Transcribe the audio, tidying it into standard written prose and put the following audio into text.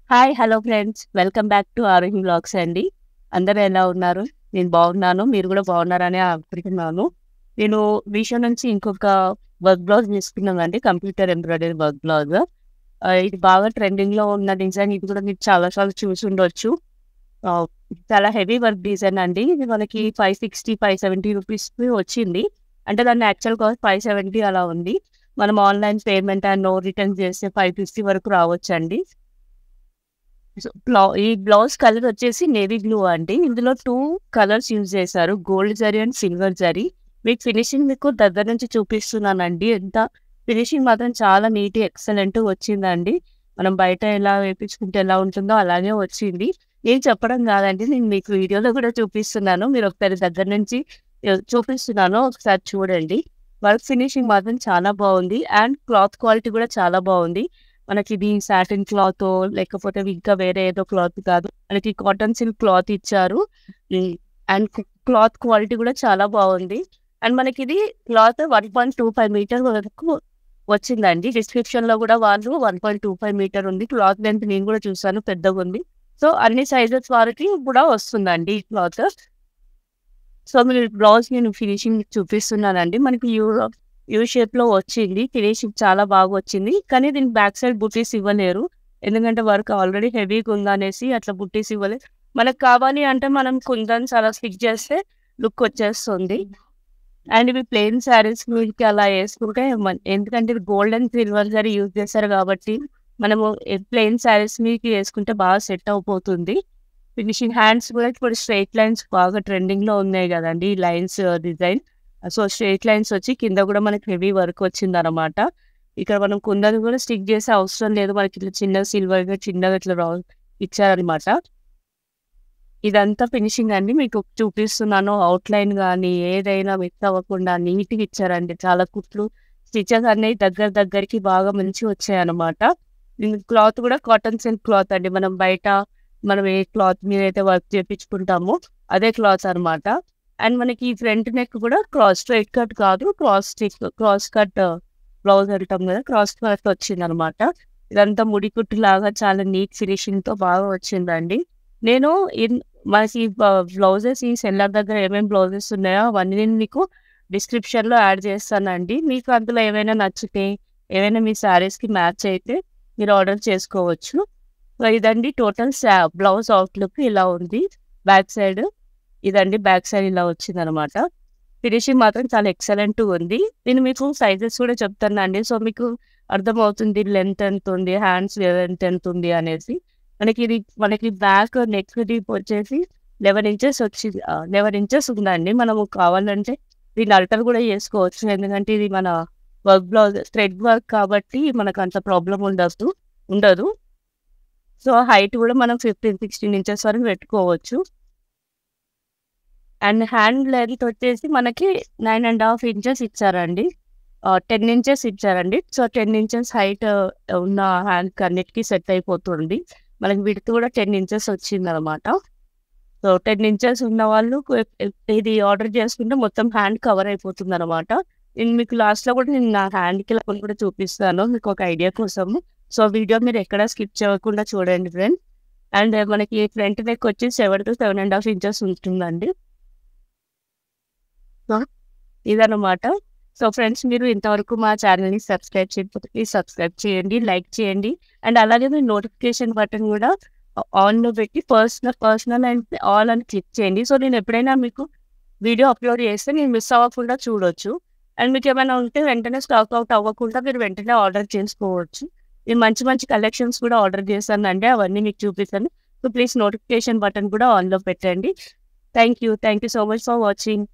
Hi! Hello friends. Welcome back to ఆరోగ్యం vlogs అండి. అందరూ ఎలా ఉన్నారు? నేను బాగున్నాను. మీరు కూడా బాగున్నారని అనుకుంటున్నాను. నేను మీషో నుంచి ఇంకొక వర్క్ బ్లౌజ్ తీసుకున్నానండి. Computer embroidery work blouse. ఇది బాగా ట్రెండింగ్‌లో ఉన్న డిజైన్. ఇది కూడా మీరు చాలా సార్లు చూసుండొచ్చు. ఆహ్, చాలా హెవీ వర్క్ డిజైన్ అండి. ఇది మనకి 560, 570 రూపీస్‌కి వచ్చింది. అంటే దాని యాక్చువల్ కాస్ట్ 570 అలా ఉంది. మనం online payment and no return చేస్తే 550 వరకు రావచ్చండి. సో, ఈ బ్లౌజ్ కలర్ వచ్చేసి నేవీ బ్లూ అండి. ఇందులో 2 కలర్స్ యూజ్ చేశారు. Gold zari and silver zari. Finishing మీకు దగ్గర నుంచి చూపిస్తున్నానండి. ఫినిషింగ్ మాత్రం చాలా ఎక్సలెంట్‌గా వచ్చిందండి. మనం బయట ఎలా వేపించుకుంటే ఎలా ఉంటుందో అలాగే వచ్చింది. నేను చెప్పడం కాదండి. నేను మీకు వీడియోలో కూడా చూపిస్తున్నాను. మీరు ఒకసారి దగ్గర నుంచి చూపిస్తున్నాను. ఒకసారి చూడండి. వర్క్ ఫినిషింగ్ మాత్రం చాలా బాగుంది. అండ్ క్లాత్ క్వాలిటీ కూడా చాలా బాగుంది. మనకిది సాటిన్ క్లాతో లేకపోతే ఇంకా వేరే ఏదో క్లాత్ కాదు. మనకి కాటన్ సిల్క్ క్లాత్ ఇచ్చారు. హ్మ్. అండ్ క్లాత్ క్వాలిటీ కూడా చాలా బావుంది. అండ్ మనకిది క్లాత్ 1.25 మీటర్ వరకు వచ్చిందండి. డిస్క్రిప్షన్‌లో కూడా వాళ్ళు 1.25 మీటర్ ఉంది. క్లాత్ లెంత్ నేను కూడా చూసాను పెద్దగుంది. సో, అన్ని సైజెస్ వారికి కూడా వస్తుందండి ఈ క్లాత్. సో, మీరు బ్లౌజ్ నేను ఫినిషింగ్ చూపిస్తున్నానండి. మనకి యూ షేప్‌లో వచ్చింది. ఫినిషింగ్ చాలా బాగా వచ్చింది. కానీ దీనికి బ్యాక్ సైడ్ బుట్టీస్ ఇవ్వలేరు. ఎందుకంటే వర్క్ ఆల్రెడీ హెవీగా ఉందనేసి అట్లా బుట్టీస్ ఇవ్వలేదు. మనకు కావాలి అంటే మనం కుందన్స్ అలా స్టిక్ చేస్తే లుక్ వచ్చేస్తుంది. అండ్ ఇవి ప్లెయిన్ శారీస్ మీదకి అలా యేసుకుంటే ఎందుకంటే ఇది gold and silver zari use చేస్తారు కాబట్టి మనము ప్లెయిన్ శారీస్ మీదకి యేసుకుంటే బాగా సెట్ అయిపోతుంది. ఫినిషింగ్ హ్యాండ్స్ కూడా ఇప్పుడు స్ట్రెయిట్ లైన్స్ బాగా ట్రెండింగ్‌లో ఉన్నాయి గదండీ! ఈ lines design. So, straight lines వచ్చి కింద గూడా మనకి హెవీ వర్క్ వచ్చిందనమాట. ఇక్కడ మనం కుందన్ గూడా స్టిక్ చేసే అవసరం లేదు. మనకి ఇట్లా చిన్న సిల్వర్‌గా చిన్నగా ఇట్లా ఇచ్చారనమాట. ఇదంతా ఫినిషింగ్ అండి. మీకు చూపిస్తున్నాను. అవుట్‌లైన్ గానీ, ఏదైనా మిస్ అవ్వకుండా నీట్‌గా ఇచ్చారండి. చాలా కుట్లు, స్టిచెస్ అనేవి దగ్గరికి బాగా మంచిగొచ్చాయనమాట. క్లాత్ కూడా కాటన్ సిల్క్ క్లాత్ అండి. మనం ఏ క్లాత్ మీదైతే వర్క్ చేపించుకుంటామో అదే క్లాత్ అనమాట. అండ్ మనకి ఫ్రంట్ నెక్ కూడా స్ట్రెయిట్ కట్ కాదు. క్రాస్ కట్ బ్లౌజ్ అంటాం కదా! క్రాస్ కట్ వచ్చిందనమాట. ఇదంతా ముడి కుట్టులాగా చాలా ఫినిషింగ్‌తో బాగా వచ్చిందండి. నేను ఇన్ మనకి బ్లౌజెస్ ఈ సెల్లర్ దగ్గర ఏమేమి బ్లౌజెస్ ఉన్నాయో అవన్నీ నేను మీకు డిస్క్రిప్షన్‌లో యాడ్ చేస్తానండి. మీకు అందులో ఏవైనా నచ్చితే, ఏవైనా మీ శారీస్‌కి మ్యాచ్ అయితే మీరు ఆర్డర్ చేసుకోవచ్చు. సో, ఇదండి టోటల్ బ్లౌజ్ అవుట్‌లుక్ ఇలా ఉంది. బ్యాక్ సైడ్ ఇదండి బ్యాక్ సైడ్ ఇలా వచ్చిందనమాట. ఫినిషింగ్ మాత్రం చాలా ఎక్సలెంట్‌గా ఉంది. నేను మీకు సైజెస్ కూడా చెప్తానండి. సో, మీకు అర్థమవుతుంది లెంత్ ఎంతుంది, హ్యాండ్స్ లెంత్ ఎంతుంది అనేసి. మనకి బ్యాక్ నెక్ డీప్ వచ్చేసి 11 ఇంచెస్ వచ్చింది. 11 ఇంచెస్ ఉందండి. మనము కావాలంటే దీన్ని అల్టర్ కూడా చేసుకోవచ్చు. ఎందుకంటే ఇది మన వర్క్ బ్లౌజ్ థ్రెడ్ వర్క్ కాబట్టి మనకంత ప్రాబ్లమ్ ఉండదు. సో, హైట్ కూడా మనం 15, 16 ఇంచెస్ వరకు పెట్టుకోవచ్చు. అండ్ హ్యాండ్ లెంత్ వచ్చేసి మనకి 9½ ఇంచెస్ ఇచ్చారండి. 10 ఇంచెస్ ఇచ్చారండి. సో, 10 ఇంచెస్ హైట్ ఉన్న హ్యాండ్‌కి అన్నిటికి సెట్ అయిపోతుంది. మనకి విడ్త్ కూడా 10 ఇంచెస్ వచ్చిందనమాట. సో, 10 ఇంచెస్ ఉన్నవాళ్ళు ఇది ఆర్డర్ చేసుకుంటే మొత్తం హ్యాండ్ కవర్ అయిపోతుందనమాట. నేను మీకు లాస్ట్‌లో కూడా నేను నా హ్యాండ్‌కి కూడా చూపిస్తాను మీకు ఒక ఐడియా కోసము. సో, వీడియో మీరు ఎక్కడ స్కిప్ చేయకుండా చూడండి ఫ్రెండ్స్. అండ్ మనకి ఫ్రంట్ నెక్ వచ్చి 7-7½ ఇంచెస్ ఉంటుందండి. సో, ఇదనమాట. సో, ఫ్రెండ్స్ మీరు ఇంతవరకు మా ఛానెల్‌ని సబ్స్క్రైబ్ చేయకపోతే ప్లీజ్ సబ్స్క్రైబ్ చేయండి, లైక్ చేయండి. అండ్ అలాగే మీరు నోటిఫికేషన్ బటన్ కూడా ఆన్‌లో పెట్టి పర్సనల్ అండ్ ఆల్ అని క్లిక్ చేయండి. సో, నేను ఎప్పుడైనా మీకు వీడియో అప్‌లోడ్ చేస్తే నేను మిస్ అవ్వకుండా చూడొచ్చు. అండ్ మీకేమైనా ఉంటే వెంటనే స్టాక్ ఔట్ అవ్వకుండా మీరు వెంటనే ఆర్డర్ చేసుకోవచ్చు. నేను మంచి మంచి కలెక్షన్స్ కూడా ఆర్డర్ చేశానండి. అవన్నీ మీకు చూపిస్తాను. సో, ప్లీజ్ నోటిఫికేషన్ బటన్ కూడా ఆన్‌లో పెట్టండి. Thank you so much for watching.